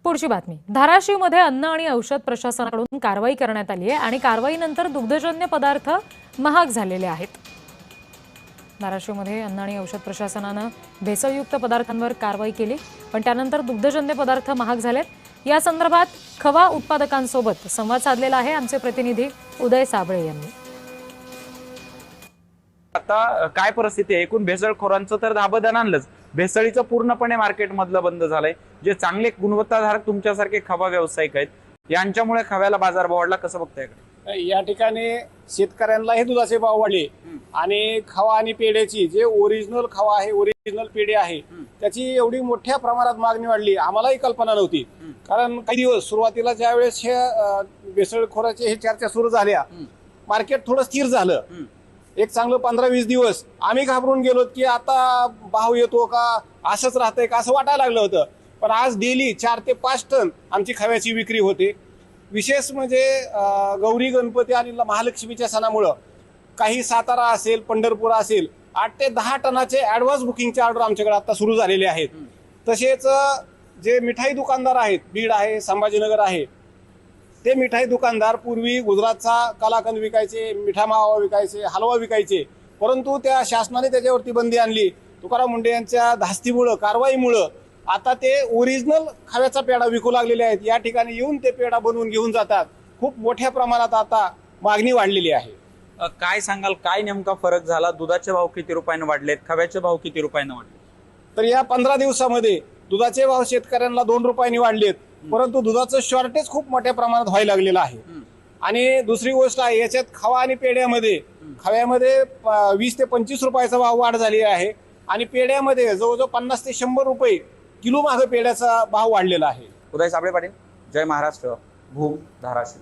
पुढची बातमी। धाराशिवमध्ये अन्न आणि औषध प्रशासनाकडून कारवाई करण्यात आली आहे आणि कारवाईनंतर दुग्धजन्य पदार्थ महाग झालेले आहेत। धाराशिवमध्ये अन्न आणि औषध प्रशासनाने भेसळयुक्त पदार्थांवर कारवाई केली, पण त्यानंतर दुग्धजन्य पदार्थ महाग झालेत। या संदर्भात खवा उत्पादकांसोबत संवाद साधलेला आहे आमचे प्रतिनिधी उदय साबळे यांनी। आता काय परिस्थिती आहे? एकूण भेसळखोरांचं तर धाबधन आणलंच, भेसळीचं पूर्णपणे मार्केट मधलं बंद झालंय। जे चांगले गुणवत्ताधारक तुमच्यासारखे खवा व्यावसायिक आहेत, यांच्यामुळे खव्याला बाजारभाव वाढला, कसं बघताय? या ठिकाणी शेतकऱ्यांनाही दुधाचे भाव वाढले आणि खवा आणि पेढ्याची जे ओरिजिनल खवा आहे, ओरिजिनल पेढे आहे, त्याची एवढी मोठ्या प्रमाणात मागणी वाढली, आम्हालाही कल्पना नव्हती। कारण काही दिवस सुरुवातीला ज्या वेळेस भेसळखोराची हे चर्चा सुरू झाल्या, मार्केट थोडं स्थिर झालं। एक चांगलं 15-20 दिवस आम्ही घाबरून गेलो की आता भाव येतो का, असंच राहतंय का, असं वाटायला लागलं होतं। पण आज डेली 4 ते 5 टन आमची खव्याची विक्री होते। विशेष म्हणजे गौरी गणपती आणि महालक्ष्मीच्या सणामुळं काही सातारा असेल, पंढरपूर असेल, 8 ते 10 टनाचे ऍडव्हान्स बुकिंगचे ऑर्डर आमच्याकडे आता सुरू झालेले आहेत। तसेच जे मिठाई दुकानदार आहेत, बीड आहे, संभाजीनगर आहे, ते मिठाई दुकानदार पूर्वी गुजरातचा कलाकंद विकायचे, मिठा मावा विकायचे, हलवा विकायचे, परंतु त्या शासनाने त्याच्यावरती बंदी आणली। तुकाराम मुंडे यांच्या धास्तीमुळं, कारवाईमुळं आता ते ओरिजिनल खव्याचा पेढा विकू लागलेले आहेत। या ठिकाणी येऊन ते पेढा बनवून घेऊन जातात। खूप मोठ्या प्रमाणात आता मागणी वाढलेली आहे। काय सांगाल, काय नेमका फरक झाला? दुधाचे भाव किती रुपयाने वाढलेत, खव्याचे भाव किती रुपयाने वाढले? तर या 15 दिवसामध्ये दुधाचे भाव शेतकऱ्यांना 2 रुपयांनी वाढलेत, परंतु दुधाचं शॉर्टेज खूप मोठ्या प्रमाणात व्हायला लागलेलं आहे। आणि दुसरी गोष्ट आहे, याच्यात खवा आणि पेढ्यामध्ये, खव्यामध्ये 20 ते 25 रुपयाचा भाव वाढ झाली आहे आणि पेढ्यामध्ये जवळजवळ 50 ते 100 रुपये किलो मागे पेढ्याचा भाव वाढलेला आहे। उदय साबळे पाटील, जय महाराष्ट्र, भूम, धाराशिव।